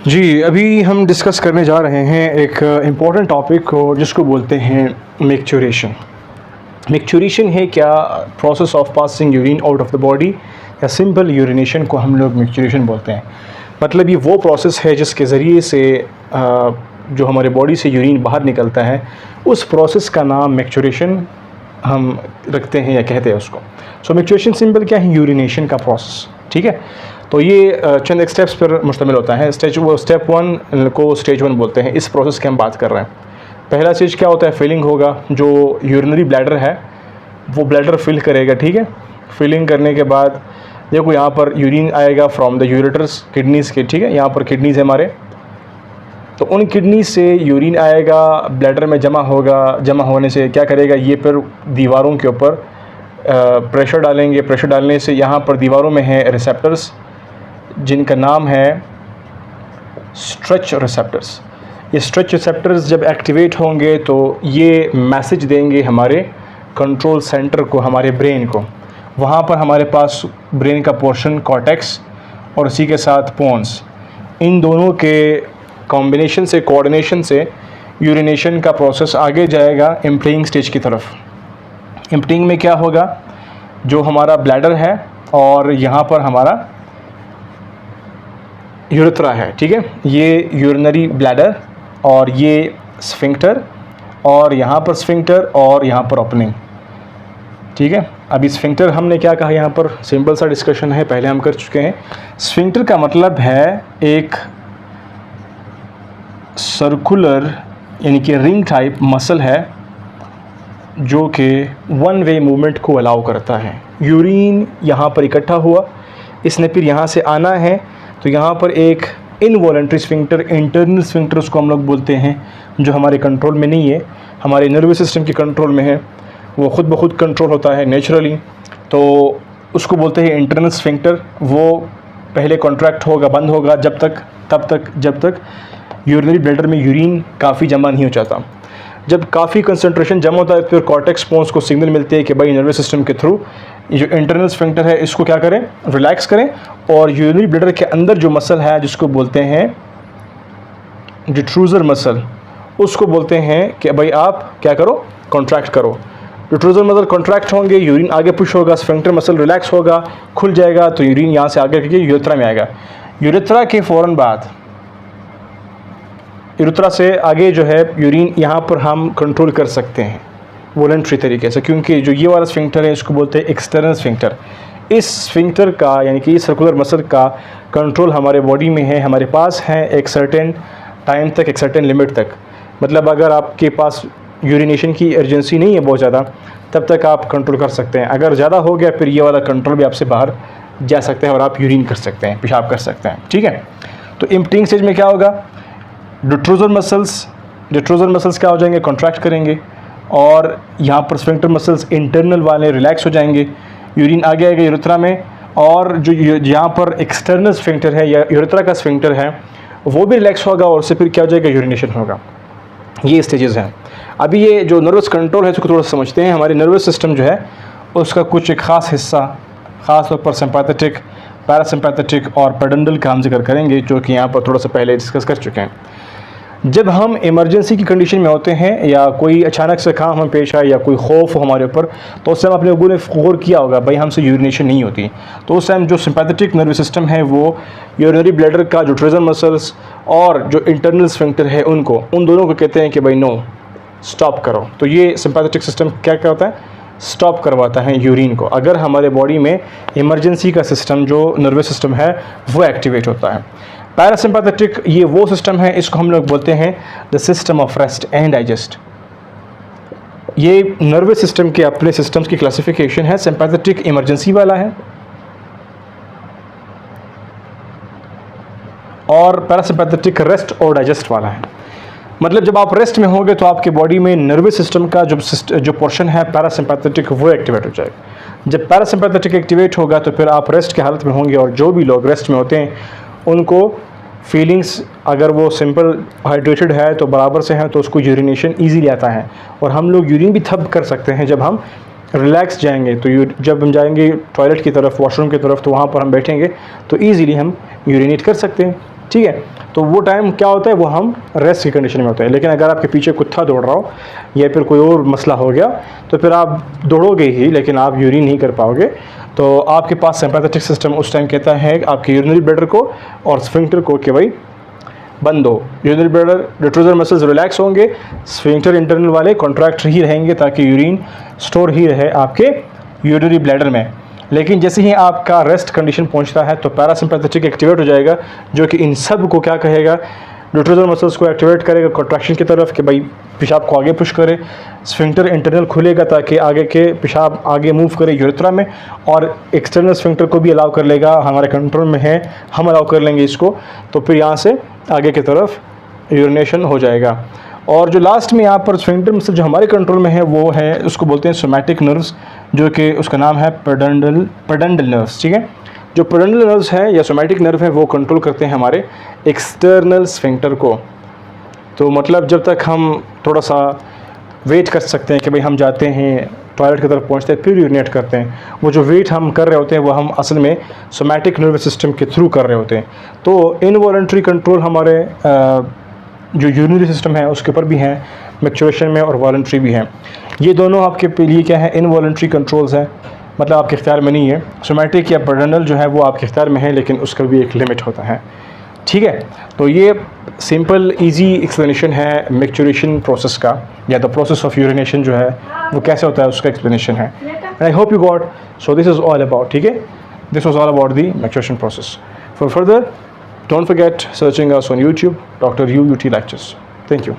जी, अभी हम डिस्कस करने जा रहे हैं एक इम्पॉर्टेंट टॉपिक को जिसको बोलते हैं मैच्योरेशन। मैच्योरेशन है क्या process of passing urine out of the body या सिंपल यूरिनेशन को हम लोग मैच्योरेशन बोलते हैं। मतलब ये वो प्रोसेस है जिसके ज़रिए से जो हमारे बॉडी से यूरिन बाहर निकलता है उस प्रोसेस का नाम मैच्योरेशन हम रखते हैं या कहते हैं उसको। सो मैच्योरेशन सिंपल क्या है, यूरिनेशन का प्रोसेस। ठीक है, तो ये चंद एक स्टेप्स पर मुश्तमिल होता है। स्टेप वन को स्टेज वन बोलते हैं। इस प्रोसेस की हम बात कर रहे हैं। पहला स्टेज क्या होता है, फिलिंग होगा। जो यूरिनरी ब्लैडर है वो ब्लैडर फिल करेगा। ठीक है, फिलिंग करने के बाद देखो यहाँ पर यूरिन आएगा फ्रॉम द यूरेटर्स, किडनीज़ के। ठीक है, यहाँ पर किडनीज़ है हमारे, तो उन किडनी से यूरिन आएगा, ब्लैडर में जमा होगा। जमा होने से क्या करेगा, ये फिर दीवारों के ऊपर प्रेशर डालेंगे। प्रेशर डालने से यहाँ पर दीवारों में है रिसेप्टर्स जिनका नाम है स्ट्रेच रिसेप्टर्स। ये स्ट्रेच रिसेप्टर्स जब एक्टिवेट होंगे तो ये मैसेज देंगे हमारे कंट्रोल सेंटर को, हमारे ब्रेन को। वहाँ पर हमारे पास ब्रेन का पोर्शन कॉर्टेक्स और इसी के साथ पोन्स, इन दोनों के कॉम्बिनेशन से, कोऑर्डिनेशन से यूरिनेशन का प्रोसेस आगे जाएगा एम्प्टीइंग स्टेज की तरफ। एम्प्टीइंग में क्या होगा, जो हमारा ब्लैडर है और यहाँ पर हमारा यूरेथ्रा है। ठीक है, ये यूरिनरी ब्लैडर और ये स्फिंक्टर और यहाँ पर स्फिंक्टर और यहाँ पर ओपनिंग। ठीक है, अभी स्फिंक्टर हमने क्या कहा, यहाँ पर सिंपल सा डिस्कशन है, पहले हम कर चुके हैं। स्फिंक्टर का मतलब है एक सर्कुलर यानी कि रिंग टाइप मसल है जो कि वन वे मूवमेंट को अलाउ करता है। यूरिन यहाँ पर इकट्ठा हुआ, इसने फिर यहाँ से आना है, तो यहाँ पर एक इनवॉलंटरी स्फिंक्टर, इंटरनल स्फिंक्टर उसको हम लोग बोलते हैं, जो हमारे कंट्रोल में नहीं है, हमारे नर्वस सिस्टम के कंट्रोल में है। वो ख़ुद ब खुद कंट्रोल होता है नेचुरली, तो उसको बोलते हैं इंटरनल स्फिंक्टर। वो पहले कॉन्ट्रैक्ट होगा, बंद होगा जब तक यूरिनरी ब्लैडर में यूरिन काफ़ी जमा नहीं हो जाता। जब काफ़ी कंसंट्रेशन जमा होता है फिर कॉर्टेक्स पोन्स को सिग्नल मिलते हैं कि भाई नर्वस सिस्टम के थ्रू ये जो इंटरनल स्फिंक्टर है इसको क्या करें, रिलैक्स करें। और यूरिनरी ब्लैडर के अंदर जो मसल है जिसको बोलते हैं डिट्रूजर मसल, उसको बोलते हैं कि भाई आप क्या करो, कॉन्ट्रैक्ट करो। डिट्रूजर मसल कॉन्ट्रैक्ट होंगे, यूरिन आगे पुश होगा, स्फिंक्टर मसल रिलैक्स होगा, खुल जाएगा, तो यूरिन यहाँ से आगे करके यूरेथ्रा में आएगा। यूरेथ्रा के फ़ौरन बाद, यूरेथ्रा से आगे जो है यूरिन यहाँ पर हम कंट्रोल कर सकते हैं वॉलंटरी तरीके से, क्योंकि जो ये वाला स्फिंक्टर है इसको बोलते हैं एक्सटर्नल स्फिंक्टर। इस स्फिंक्टर का यानी कि इस सर्कुलर मसल का कंट्रोल हमारे बॉडी में है, हमारे पास है एक सर्टेन टाइम तक, एक सर्टेन लिमिट तक। मतलब अगर आपके पास यूरिनेशन की अर्जेंसी नहीं है बहुत ज़्यादा, तब तक आप कंट्रोल कर सकते हैं। अगर ज़्यादा हो गया फिर ये वाला कंट्रोल भी आपसे बाहर जा सकता है और आप यूरिन कर सकते हैं, पेशाब कर सकते हैं। ठीक है, तो एम्प्टीइंग स्टेज में क्या होगा, डिट्रूजर मसल्स क्या हो जाएंगे, कॉन्ट्रैक्ट करेंगे, और यहाँ पर स्फिंक्टर मसल्स इंटरनल वाले रिलैक्स हो जाएंगे, यूरिन आगे आएगा यूरेथ्रा में। और जो यहाँ पर एक्सटर्नल स्फिंक्टर है या यूरेथ्रा का स्फिंक्टर है वो भी रिलैक्स होगा और उससे फिर क्या हो जाएगा, यूरिनेशन होगा। ये स्टेजेस हैं। अभी ये जो नर्वस कंट्रोल है उसको थोड़ा सा समझते हैं। हमारे नर्वस सिस्टम जो है उसका कुछ एक ख़ास हिस्सा, ख़ास तौर पर सिंपैथेटिक, पैरासिम्पैथेटिक और पेडेंटल का हम जिक्र करेंगे, जो कि यहाँ पर थोड़ा सा पहले डिस्कस कर चुके हैं। जब हम इमरजेंसी की कंडीशन में होते हैं या कोई अचानक से काम हमें पेश आए या कोई खौफ हो हमारे ऊपर, तो उस टाइम अपने लोगों ने गौर किया होगा भाई हमसे यूरिनेशन नहीं होती, तो उस टाइम जो सिंपैथेटिक नर्वस सिस्टम है वो यूरिनरी ब्लैडर का जो ट्रेजर मसल्स और जो इंटरनल स्फिंक्टर है उन दोनों को कहते हैं कि भाई नो, स्टॉप करो। तो ये सिंपैथेटिक सिस्टम क्या होता है, स्टॉप करवाता है यूरिन को, अगर हमारे बॉडी में इमरजेंसी का सिस्टम जो नर्वस सिस्टम है वो एक्टिवेट होता है। पैरासिम्पैथेटिक ये वो सिस्टम है, इसको हम लोग बोलते हैं the system of rest and digest. ये नर्वस सिस्टम के अपने सिस्टम्स की क्लासिफिकेशन है। सिंपैथेटिक इमरजेंसी वाला है और पैरासिम्पैथेटिक रेस्ट और डाइजेस्ट वाला है। मतलब जब आप रेस्ट में होंगे तो आपके बॉडी में नर्वस सिस्टम का जो पोर्शन है पैरासिम्पैथेटिक वो एक्टिवेट हो जाएगा। जब पैरासिम्पैथेटिक एक्टिवेट होगा तो फिर आप रेस्ट की हालत में होंगे, और जो भी लोग रेस्ट में होते हैं उनको फीलिंग्स, अगर वो सिंपल हाइड्रेटेड है तो बराबर से हैं तो उसको यूरिनेशन ईजीली आता है। और हम लोग यूरिन भी तब कर सकते हैं जब हम रिलैक्स जाएंगे, तो जब हम जाएंगे टॉयलेट की तरफ, वॉशरूम की तरफ, तो वहाँ पर हम बैठेंगे तो ईज़िली हम यूरिनेट कर सकते हैं। ठीक है, तो वो टाइम क्या होता है, वो हम रेस्ट की कंडीशन में होते हैं। लेकिन अगर आपके पीछे कुत्ता दौड़ रहा हो या फिर कोई और मसला हो गया तो फिर आप दौड़ोगे ही लेकिन आप यूरिन नहीं कर पाओगे। तो आपके पास सिंपैथेटिक सिस्टम उस टाइम कहता है आपके यूरिनरी ब्लैडर को और स्फिंक्टर को कि भाई बंद हो। यूरिनरी ब्लैडर रेट्रोजर मसल्स रिलैक्स होंगे, स्फिंक्टर इंटरनल वाले कॉन्ट्रैक्ट ही रहेंगे ताकि यूरिन स्टोर ही रहे आपके यूरिनरी ब्लैडर में। लेकिन जैसे ही आपका रेस्ट कंडीशन पहुंचता है तो पैरासिम्पैथेटिक एक्टिवेट हो जाएगा, जो कि इन सब को क्या कहेगा, रेट्रोजर मसल्स को एक्टिवेट करेगा कॉन्ट्रैक्शन की तरफ कि भाई पेशाब को आगे पुश करे। स्फिंक्टर इंटरनल खुलेगा ताकि आगे के पेशाब आगे मूव करे यूरेथ्रा में, और एक्सटर्नल स्फिंक्टर को भी अलाउ कर लेगा, हमारे कंट्रोल में है, हम अलाउ कर लेंगे इसको, तो फिर यहाँ से आगे की तरफ यूरिनेशन हो जाएगा। और जो लास्ट में यहाँ पर स्फिंक्टर मसल जो हमारे कंट्रोल में है वो है, उसको बोलते हैं सोमैटिक नर्व्स, जो कि उसका नाम है पेडेंडल नर्व्स। ठीक है, जो पेडेंडल नर्व्स है या सोमैटिक नर्व है वो कंट्रोल करते हैं हमारे एक्सटर्नल स्फिंक्टर को। तो मतलब जब तक हम थोड़ा सा वेट कर सकते हैं कि भाई हम जाते हैं टॉयलेट की तरफ पहुंचते हैं फिर यूरिनेट करते हैं, वो जो वेट हम कर रहे होते हैं वो हम असल में सोमैटिक नर्वस सिस्टम के थ्रू कर रहे होते हैं। तो इनवॉलंटरी कंट्रोल हमारे जो यूरिनरी सिस्टम है उसके ऊपर भी हैं, मैच्योरेशन में, और वॉलंटरी भी हैं। ये दोनों आपके लिए क्या है, इनवॉलंटरी कंट्रोल्स हैं, मतलब आपके इख्तियार में नहीं है। सोमैटिक या पेडेंडल जो है वो आपके इख्तियार में है लेकिन उसका भी एक लिमिट होता है। ठीक है, तो ये सिंपल इजी एक्सप्लेनेशन है मैच्योरेशन प्रोसेस का, या द प्रोसेस ऑफ यूरिनेशन जो है वो कैसे होता है उसका एक्सप्लेनेशन है। And I hope you got, so this is all about, ठीक है, this was all about the maturation process. For further don't forget searching us on YouTube, Dr. UUT lectures. Thank you.